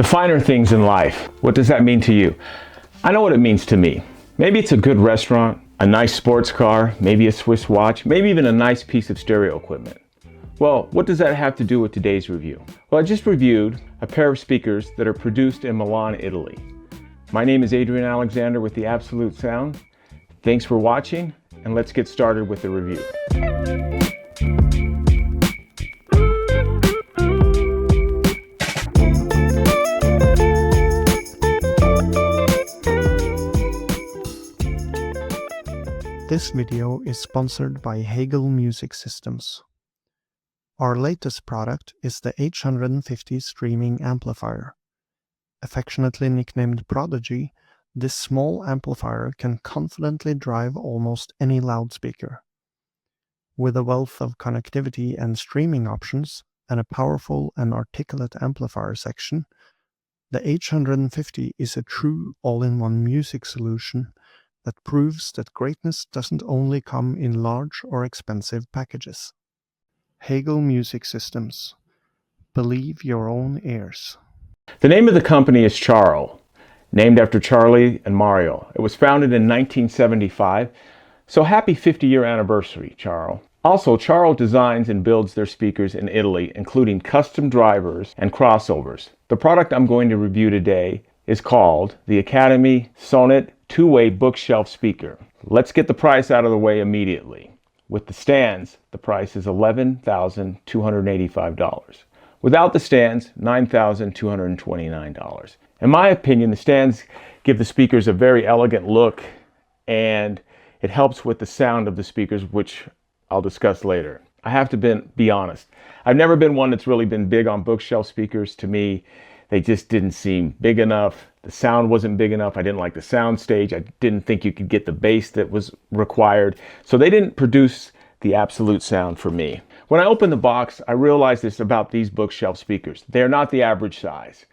The finer things in life. What does that mean to you? I know what it means to me. Maybe it's a good restaurant, a nice sports car, maybe a Swiss watch, maybe even a nice piece of stereo equipment. Well, what does that have to do with today's review? Well, I just reviewed a pair of speakers that are produced in Milan, Italy. My name is Adrian Alexander with The Absolute Sound. Thanks for watching, and let's get started with the review. This video is sponsored by Hegel Music Systems. Our latest product is the H150 streaming amplifier. Affectionately nicknamed Prodigy, this small amplifier can confidently drive almost any loudspeaker. With a wealth of connectivity and streaming options, and a powerful and articulate amplifier section, the H150 is a true all-in-one music solution that proves that greatness doesn't only come in large or expensive packages. Hegel Music Systems. Believe your own ears. The name of the company is Chario, named after Charlie and Mario. It was founded in 1975, so happy 50-year anniversary, Chario. Also, Chario designs and builds their speakers in Italy, including custom drivers and crossovers. The product I'm going to review today is called the Academy Sonnet two-way bookshelf speaker. Let's get the price out of the way immediately. With the stands, the price is $11,285. Without the stands, $9,229. In my opinion, the stands give the speakers a very elegant look, and it helps with the sound of the speakers, which I'll discuss later. I have to be honest. I've never been one that's really been big on bookshelf speakers. To me, they just didn't seem big enough. The sound wasn't big enough. I didn't like the sound stage. I didn't think you could get the bass that was required. So they didn't produce the absolute sound for me. When I opened the box, I realized this about these bookshelf speakers. They're not the average size.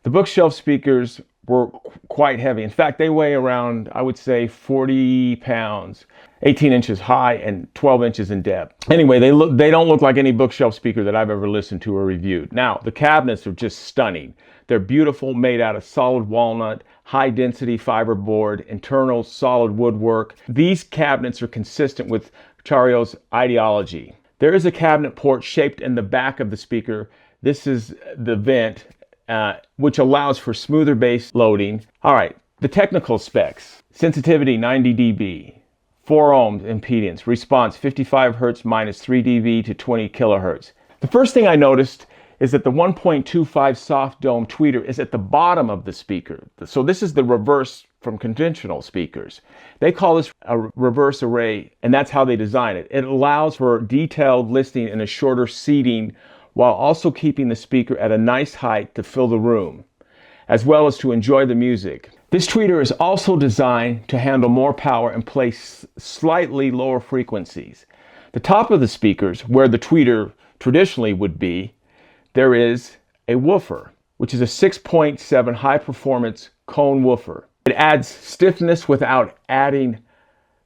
The bookshelf speakers were quite heavy. In fact, they weigh around, I would say, 40 pounds, 18 inches high and 12 inches in depth. Anyway, they don't look like any bookshelf speaker that I've ever listened to or reviewed. Now, the cabinets are just stunning. They're beautiful, made out of solid walnut, high density fiberboard, internal solid woodwork. These cabinets are consistent with Chario's ideology. There is a cabinet port shaped in the back of the speaker. This is the vent, which allows for smoother bass loading. All right, the technical specs. Sensitivity 90 dB, 4 ohms impedance, response 55 Hz minus 3 dB to 20 kilohertz. The first thing I noticed is that the 1.25 soft dome tweeter is at the bottom of the speaker. So this is the reverse from conventional speakers. They call this a reverse array, and that's how they design it. It allows for detailed listening and a shorter seating while also keeping the speaker at a nice height to fill the room, as well as to enjoy the music. This tweeter is also designed to handle more power and play slightly lower frequencies. The top of the speakers, where the tweeter traditionally would be, there is a woofer, which is a 6.7 high-performance cone woofer. It adds stiffness without adding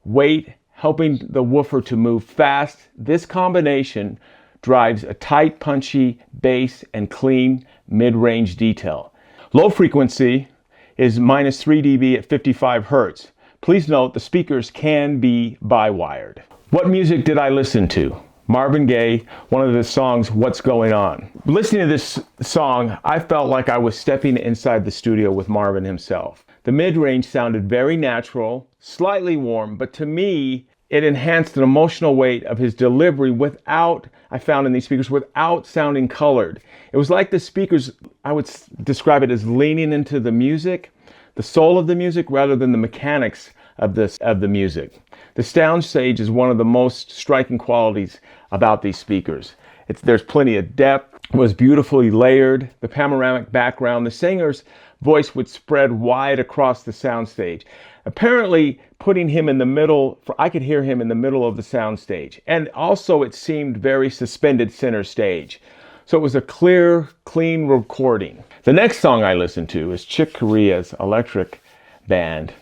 weight, helping the woofer to move fast. This combination drives a tight, punchy bass and clean mid-range detail. Low frequency is minus 3 dB at 55 Hz. Please note the speakers can be bi-wired. What music did I listen to? Marvin Gaye, one of the songs, What's Going On. Listening to this song, I felt like I was stepping inside the studio with Marvin himself. The mid-range sounded very natural, slightly warm, but to me, it enhanced an emotional weight of his delivery without, I found in these speakers, without sounding colored. It was like the speakers, I would describe it as leaning into the music, the soul of the music, rather than the mechanics of the music. The sound stage is one of the most striking qualities about these speakers. There's plenty of depth, it was beautifully layered, the panoramic background, the singer's voice would spread wide across the soundstage, apparently putting him in the middle. I could hear him in the middle of the soundstage, and also it seemed very suspended center stage. So it was a clear, clean recording. The next song I listened to is Chick Corea's Electric Band.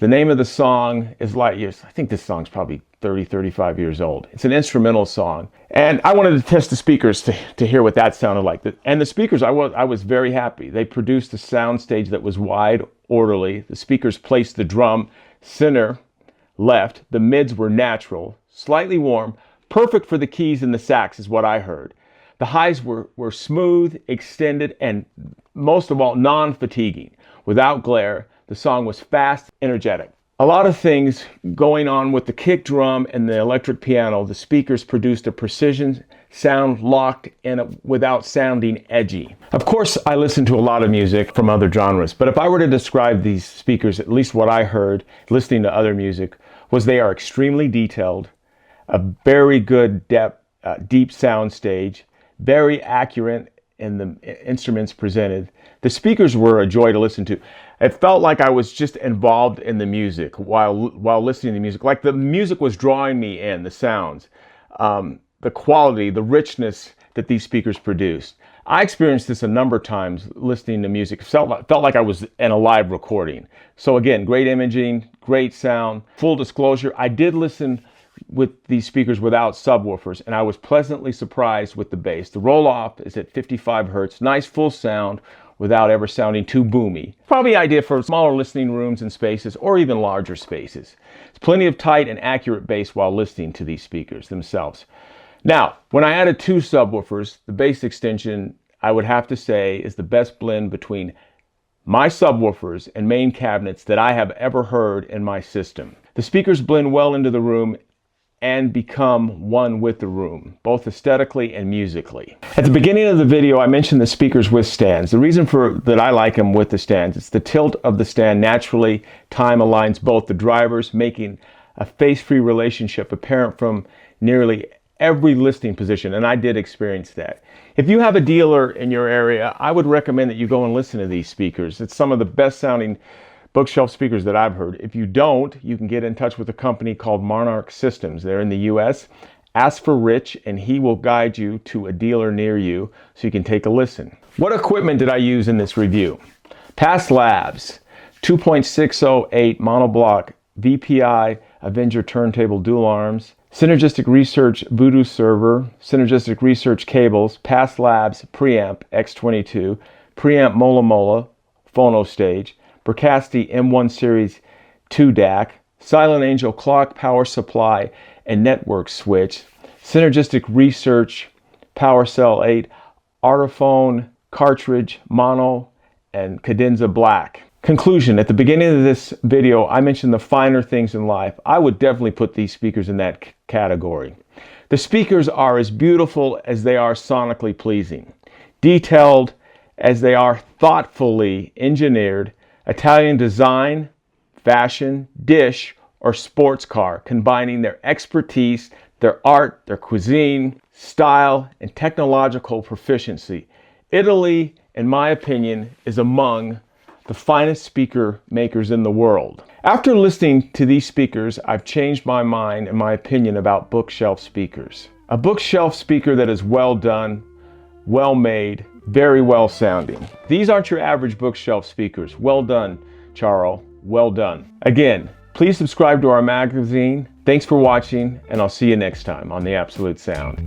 The name of the song is Light Years. I think this song's probably 30, 35 years old. It's an instrumental song. And I wanted to test the speakers to hear what that sounded like. And the speakers, I was very happy. They produced a sound stage that was wide, orderly. The speakers placed the drum center left. The mids were natural, slightly warm, perfect for the keys and the sax is what I heard. The highs were smooth, extended, and most of all, non-fatiguing. Without glare, the song was fast, energetic. A lot of things going on with the kick drum and the electric piano. The speakers produced a precision sound, locked and without sounding edgy. Of course, I listen to a lot of music from other genres, but if I were to describe these speakers, at least what I heard listening to other music, was they are extremely detailed, a very good deep sound stage, very accurate in the instruments presented. The speakers were a joy to listen to. It felt like I was just involved in the music while listening to music. Like the music was drawing me in, the sounds, the quality, the richness that these speakers produced. I experienced this a number of times listening to music. Felt like I was in a live recording. So again, great imaging, great sound. Full disclosure, I did listen with these speakers without subwoofers, and I was pleasantly surprised with the bass. The roll-off is at 55 hertz, nice full sound without ever sounding too boomy. Probably ideal for smaller listening rooms and spaces, or even larger spaces. It's plenty of tight and accurate bass while listening to these speakers themselves. Now, when I added 2 subwoofers, the bass extension, I would have to say, is the best blend between my subwoofers and main cabinets that I have ever heard in my system. The speakers blend well into the room and become one with the room, both aesthetically and musically. At the beginning of the video, I mentioned the speakers with stands. The reason that I like them with the stands, it's the tilt of the stand naturally time aligns both the drivers, making a face-free relationship apparent from nearly every listening position, and I did experience that. If you have a dealer in your area, I would recommend that you go and listen to these speakers. It's some of the best sounding bookshelf speakers that I've heard. If you don't, you can get in touch with a company called Monarch Systems. They're in the US. Ask for Rich and he will guide you to a dealer near you so you can take a listen. What equipment did I use in this review? Past Labs, 2.608 monoblock VPI Avenger turntable dual arms, Synergistic Research Voodoo server, Synergistic Research cables, Past Labs preamp X22, preamp Mola Mola, phono stage, Bricasti M1 Series 2 DAC, Silent Angel clock power supply and network switch, Synergistic Research Power Cell 8, Artiphone cartridge, mono, and Cadenza Black. Conclusion, at the beginning of this video, I mentioned the finer things in life. I would definitely put these speakers in that category. The speakers are as beautiful as they are sonically pleasing, detailed as they are thoughtfully engineered, Italian design, fashion, dish, or sports car, combining their expertise, their art, their cuisine, style, and technological proficiency. Italy, in my opinion, is among the finest speaker makers in the world. After listening to these speakers, I've changed my mind and my opinion about bookshelf speakers. A bookshelf speaker that is well done, well made, very well sounding. These aren't your average bookshelf speakers. Well done, Chario. Well done. Again, please subscribe to our magazine. Thanks for watching, and I'll see you next time on The Absolute Sound.